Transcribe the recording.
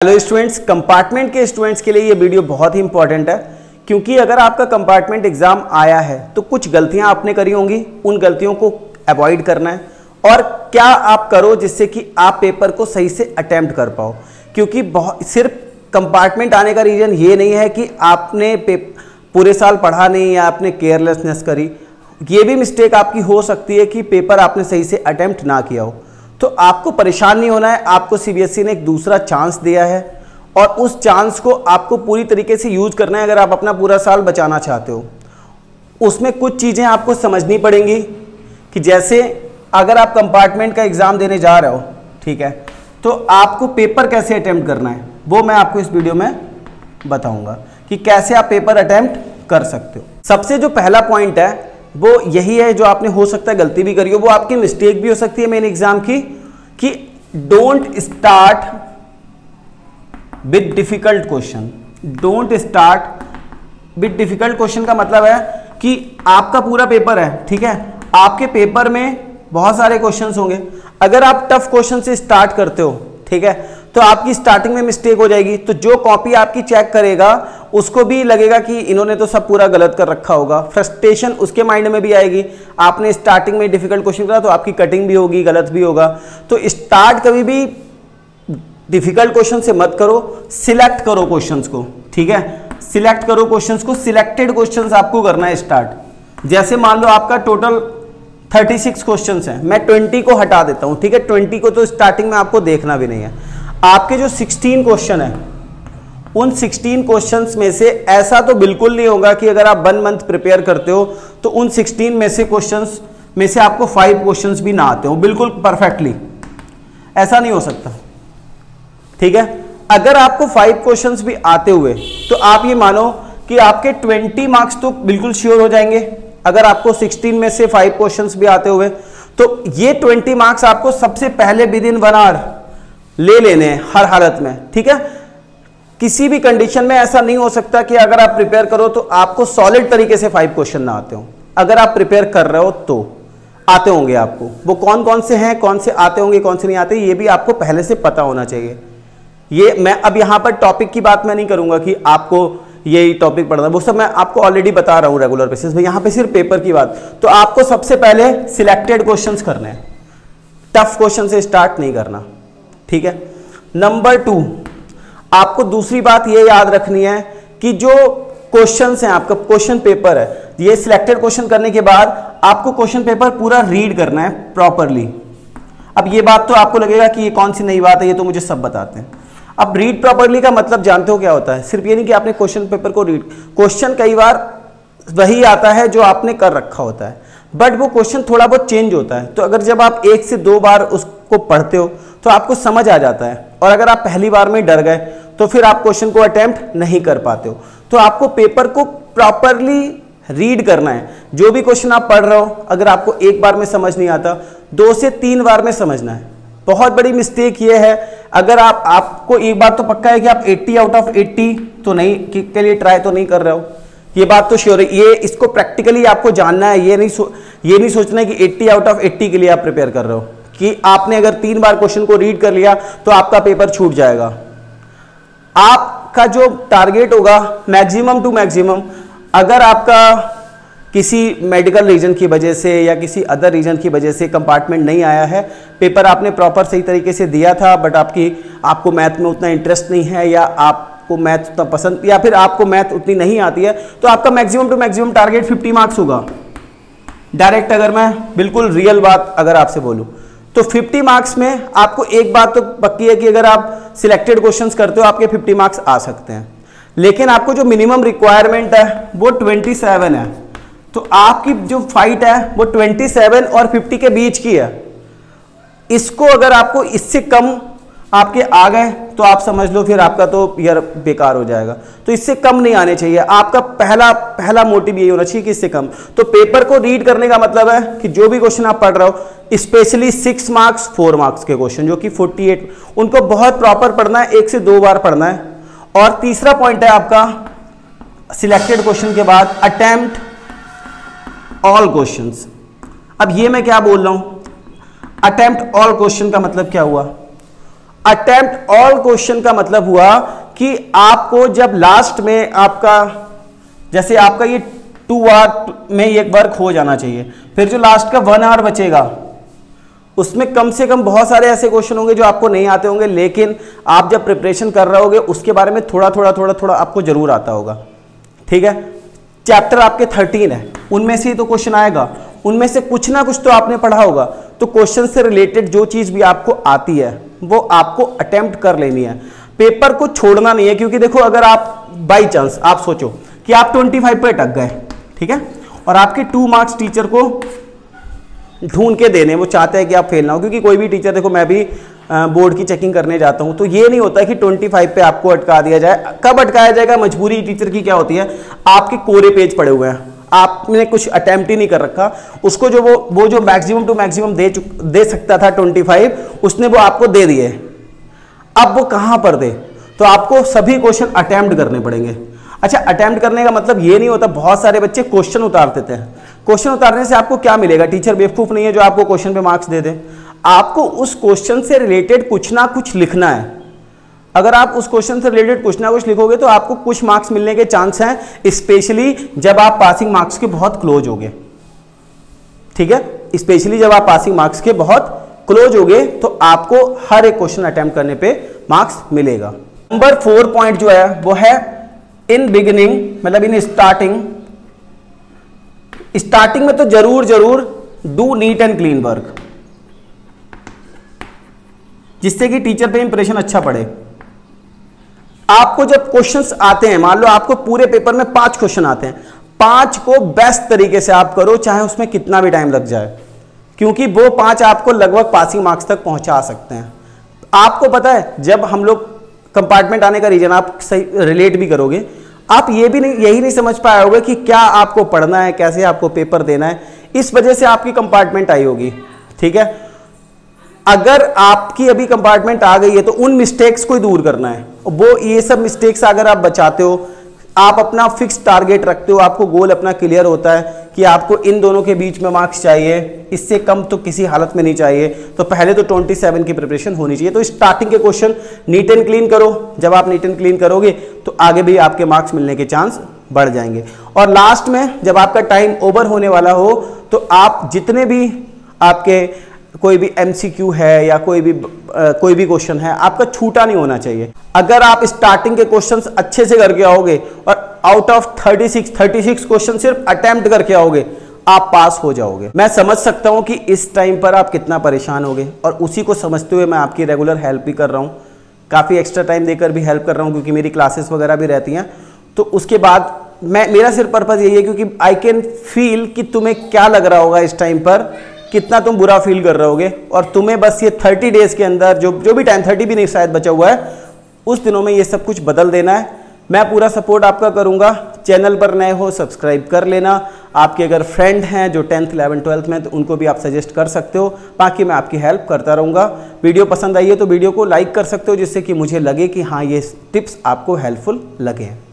Hello students, compartment के students के लिए ये वीडियो बहुत ही इंपॉर्टेंट है क्योंकि अगर आपका कंपार्टमेंट एग्जाम आया है तो कुछ गलतियां आपने करी होंगी, उन गलतियों को अवॉइड करना है और क्या आप करो जिससे कि आप पेपर को सही से अटेम्प्ट कर पाओ। क्योंकि सिर्फ कंपार्टमेंट आने का रीज़न ये नहीं है कि आपने पूरे साल पढ़ा नहीं या आपने केयरलेसनेस करी, ये भी मिस्टेक आपकी हो सकती है कि पेपर आपने सही से अटेम्प्ट ना किया हो। तो आपको परेशान नहीं होना है, आपको सीबीएसई ने एक दूसरा चांस दिया है और उस चांस को आपको पूरी तरीके से यूज करना है अगर आप अपना पूरा साल बचाना चाहते हो। उसमें कुछ चीज़ें आपको समझनी पड़ेंगी कि जैसे अगर आप कंपार्टमेंट का एग्ज़ाम देने जा रहे हो, ठीक है, तो आपको पेपर कैसे अटेम्प्ट करना है वो मैं आपको इस वीडियो में बताऊँगा कि कैसे आप पेपर अटेम्प्ट कर सकते हो। सबसे जो पहला पॉइंट है वो यही है, जो आपने हो सकता है गलती भी करी हो, वो आपकी मिस्टेक भी हो सकती है मेन एग्जाम की, कि don't start with difficult question. Don't start with difficult question का मतलब है कि आपका पूरा पेपर है, ठीक है, आपके पेपर में बहुत सारे क्वेश्चंस होंगे, अगर आप टफ क्वेश्चन से स्टार्ट करते हो, ठीक है, तो आपकी स्टार्टिंग में मिस्टेक हो जाएगी। तो जो कॉपी आपकी चेक करेगा उसको भी लगेगा कि इन्होंने तो सब पूरा गलत कर रखा होगा, फ्रस्ट्रेशन उसके माइंड में भी आएगी। आपने स्टार्टिंग में डिफिकल्ट क्वेश्चन करा तो आपकी कटिंग भी होगी, गलत भी होगा। तो स्टार्ट कभी भी डिफिकल्ट क्वेश्चन से मत करो, सिलेक्ट करो क्वेश्चंस को, ठीक है, सिलेक्ट करो क्वेश्चंस को, सिलेक्टेड क्वेश्चंस आपको करना है स्टार्ट। जैसे मान लो आपका टोटल 36 क्वेश्चंस हैं, मैं 20 को हटा देता हूं, ठीक है, 20 को तो स्टार्टिंग में आपको देखना भी नहीं है। आपके जो 16 क्वेश्चन है उन 16 क्वेश्चंस में से ऐसा तो बिल्कुल नहीं होगा कि अगर आप 1 मंथ प्रिपेयर करते हो तो उन 16 में से क्वेश्चंस में से आपको 5 क्वेश्चंस भी ना आते हो बिल्कुल परफेक्टली, ऐसा नहीं हो सकता, ठीक है। अगर आपको 5 क्वेश्चंस भी आते हुए तो आप ये मानो कि आपके 20 मार्क्स तो बिल्कुल श्योर हो जाएंगे। अगर आपको 16 में से 5 क्वेश्चंस भी आते हुए तो ये 20 मार्क्स आपको सबसे पहले विदिन 1 आवर ले लेने हैं हर हालत में, ठीक है। किसी भी कंडीशन में ऐसा नहीं हो सकता कि अगर आप प्रिपेयर करो तो आपको सॉलिड तरीके से 5 क्वेश्चन ना आते हो। अगर आप प्रिपेयर कर रहे हो तो आते होंगे आपको, वो कौन कौन से हैं, कौन से आते होंगे, कौन से नहीं आते, ये भी आपको पहले से पता होना चाहिए। ये मैं अब यहां पर टॉपिक की बात मैं नहीं करूंगा कि आपको यही टॉपिक पढ़ना, वो सब मैं आपको ऑलरेडी बता रहा हूं रेगुलर बेसिस में। यहां पे सिर्फ पेपर की बात, तो आपको सबसे पहले सिलेक्टेड क्वेश्चंस करने हैं, टफ क्वेश्चन से स्टार्ट नहीं करना, ठीक है। नंबर 2, आपको दूसरी बात ये याद रखनी है कि जो क्वेश्चंस हैं, आपका क्वेश्चन पेपर है, ये सिलेक्टेड क्वेश्चन करने के बाद आपको क्वेश्चन पेपर पूरा रीड करना है प्रॉपरली। अब ये बात तो आपको लगेगा कि ये कौन सी नई बात है, ये तो मुझे सब बताते हैं। अब रीड प्रॉपरली का मतलब जानते हो क्या होता है? सिर्फ ये नहीं कि आपने क्वेश्चन पेपर को रीड, क्वेश्चन कई बार वही आता है जो आपने कर रखा होता है, बट वो क्वेश्चन थोड़ा बहुत चेंज होता है। तो अगर जब आप 1 से 2 बार उसको पढ़ते हो तो आपको समझ आ जाता है, और अगर आप पहली बार में डर गए तो फिर आप क्वेश्चन को अटेम्प्ट नहीं कर पाते हो। तो आपको पेपर को प्रॉपरली रीड करना है। जो भी क्वेश्चन आप पढ़ रहे हो, अगर आपको एक बार में समझ नहीं आता, 2 से 3 बार में समझना है। बहुत बड़ी मिस्टेक ये है, अगर आपको एक बात तो पक्का है कि आप 80 आउट ऑफ 80 तो नहीं के लिए ट्राई तो नहीं कर रहे हो, ये बात तो श्योर है। ये इसको प्रैक्टिकली आपको जानना है, ये नहीं सोचना है कि 80 आउट ऑफ 80 के लिए आप प्रिपेयर कर रहे हो, कि आपने अगर 3 बार क्वेश्चन को रीड कर लिया तो आपका पेपर छूट जाएगा। आपका जो टारगेट होगा मैक्सिमम टू मैक्सिमम, अगर आपका किसी मेडिकल रीजन की वजह से या किसी अदर रीजन की वजह से कंपार्टमेंट नहीं आया है, पेपर आपने प्रॉपर सही तरीके से दिया था, बट आपको मैथ में उतना इंटरेस्ट नहीं है, या आपको मैथ उतना पसंद, या फिर आपको मैथ उतनी नहीं आती है, तो आपका maximum to maximum target 50 marks होगा डायरेक्ट। अगर मैं बिल्कुल रियल बात अगर आपसे बोलूं तो 50 मार्क्स में आपको एक बात तो पक्की है कि अगर आप सिलेक्टेड क्वेश्चंस करते हो आपके 50 मार्क्स आ सकते हैं, लेकिन आपको जो मिनिमम रिक्वायरमेंट है वो 27 है। तो आपकी जो फाइट है वो 27 और 50 के बीच की है। इसको अगर आपको इससे कम आपके आ गए तो आप समझ लो फिर आपका तो यार बेकार हो जाएगा। तो इससे कम नहीं आने चाहिए, आपका पहला मोटिव यही होना चाहिए कि इससे कम। तो पेपर को रीड करने का मतलब है कि जो भी क्वेश्चन आप पढ़ रहे हो, स्पेशली 6 मार्क्स 4 मार्क्स के क्वेश्चन जो कि 48, उनको बहुत प्रॉपर पढ़ना है, 1 से 2 बार पढ़ना है। और तीसरा पॉइंट है आपका सिलेक्टेड क्वेश्चन के बाद अटेम्प्ट ऑल क्वेश्चंस। अब ये मैं क्या बोल रहा हूं, अटेम्प्ट ऑल क्वेश्चन का मतलब क्या हुआ? अटेम्प्ट ऑल क्वेश्चन का मतलब हुआ कि आपको जब लास्ट में आपका, जैसे आपका ये 2 आवर में ये वर्क हो जाना चाहिए, फिर जो लास्ट का 1 आवर बचेगा उसमें कम से कम बहुत सारे ऐसे क्वेश्चन होंगे जो आपको नहीं आते होंगे, लेकिन आप जब प्रिपरेशन कर रहे होगे उसके बारे में थोड़ा थोड़ा आपको जरूर आता होगा। ठीक है, चैप्टर आपके 13 है, उनमें से ही तो क्वेश्चन आएगा, उनमें से कुछ ना कुछ तो आपने पढ़ा होगा, तो क्वेश्चन से रिलेटेड जो चीज भी आपको आती है वो आपको अटेम्प्ट कर लेनी है, पेपर को छोड़ना नहीं है। क्योंकि देखो, अगर आप बाई चांस आप सोचो कि आप 25 पे अटक गए, ठीक है, और आपके 2 मार्क्स टीचर को ढूंढ के देने, वो चाहते हैं कि आप फेल ना हो। क्योंकि कोई भी टीचर, देखो मैं भी बोर्ड की चेकिंग करने जाता हूं, तो ये नहीं होता कि 25 पे आपको अटका दिया जाए। कब अटकाया जाएगा, मजबूरी टीचर की क्या होती है, आपके कोरे पेज पड़े हुए हैं, आपने कुछ अटेम्प्ट ही नहीं कर रखा, उसको जो वो जो मैक्सिमम टू मैक्सिमम दे सकता था 25, उसने वो आपको दे दिए, अब वो कहां पर दे, तो आपको सभी क्वेश्चन अटेम्प्ट करने पड़ेंगे। अच्छा, अटेम्प्ट करने का मतलब ये नहीं होता, बहुत सारे बच्चे क्वेश्चन उतार देते हैं, क्वेश्चन उतारने से आपको क्या मिलेगा, टीचर बेवकूफ नहीं है जो आपको क्वेश्चन पे मार्क्स दे दे, आपको उस क्वेश्चन से रिलेटेड कुछ ना कुछ लिखना है। अगर आप उस क्वेश्चन से रिलेटेड कुछ ना कुछ लिखोगे तो आपको कुछ मार्क्स मिलने के चांस हैं, स्पेशली जब आप पासिंग मार्क्स के बहुत क्लोज होगे। ठीक है, स्पेशली जब आप पासिंग मार्क्स के बहुत क्लोज होगे तो आपको हर एक क्वेश्चन अटेम्प्ट करने पे मार्क्स मिलेगा। नंबर 4 पॉइंट जो है वो है इन बिगिनिंग, मतलब इन स्टार्टिंग में तो जरूर do neat and clean work, जिससे कि टीचर पे इंप्रेशन अच्छा पड़े। आपको जब क्वेश्चंस आते हैं, मान लो आपको पूरे पेपर में 5 क्वेश्चन आते हैं, 5 को बेस्ट तरीके से आप करो, चाहे उसमें कितना भी टाइम लग जाए, क्योंकि वो 5 आपको लगभग पासिंग मार्क्स तक पहुंचा सकते हैं। आपको पता है, जब हम लोग कंपार्टमेंट आने का रीजन आप सही रिलेट भी करोगे, आप यही नहीं समझ पाए होगे कि क्या आपको पढ़ना है, कैसे आपको पेपर देना है, इस वजह से आपकी कंपार्टमेंट आई होगी। ठीक है, अगर आपकी अभी कंपार्टमेंट आ गई है तो उन मिस्टेक्स को ही दूर करना है, वो ये सब मिस्टेक्स अगर आप बचाते हो, आप अपना फिक्स टारगेट रखते हो, आपको गोल अपना क्लियर होता है कि आपको इन दोनों के बीच में मार्क्स चाहिए, इससे कम तो किसी हालत में नहीं चाहिए, तो पहले तो 27 की प्रिपरेशन होनी चाहिए। तो स्टार्टिंग के क्वेश्चन नीट एंड क्लीन करो, जब आप नीट एंड क्लीन करोगे तो आगे भी आपके मार्क्स मिलने के चांस बढ़ जाएंगे। और लास्ट में जब आपका टाइम ओवर होने वाला हो तो आप जितने भी आपके कोई भी MCQ है या कोई भी क्वेश्चन है, आपका छूटा नहीं होना चाहिए। अगर आप स्टार्टिंग के क्वेश्चंस अच्छे से करके आओगे और आउट ऑफ 36 क्वेश्चन सिर्फ अटेम्प्ट करके आओगे, आप पास हो जाओगे। मैं समझ सकता हूं कि इस टाइम पर आप कितना परेशान होगे, और उसी को समझते हुए मैं आपकी रेगुलर हेल्प भी कर रहा हूं, काफ़ी एक्स्ट्रा टाइम देकर भी हेल्प कर रहा हूं, क्योंकि मेरी क्लासेस वगैरह भी रहती हैं। तो उसके बाद मेरा सिर्फ पर्पज़ यही है, क्योंकि आई कैन फील कि तुम्हें क्या लग रहा होगा इस टाइम पर, कितना तुम बुरा फील कर रहे होगे, और तुम्हें बस ये 30 डेज के अंदर जो भी टाइम, 30 भी नहीं शायद बचा हुआ है, उस दिनों में ये सब कुछ बदल देना है। मैं पूरा सपोर्ट आपका करूंगा। चैनल पर नए हो सब्सक्राइब कर लेना। आपके अगर फ्रेंड हैं जो 10th 11th 12th में, तो उनको भी आप सजेस्ट कर सकते हो, बाकी मैं आपकी हेल्प करता रहूँगा। वीडियो पसंद आई है तो वीडियो को लाइक कर सकते हो, जिससे कि मुझे लगे कि हाँ, ये टिप्स आपको हेल्पफुल लगे हैं।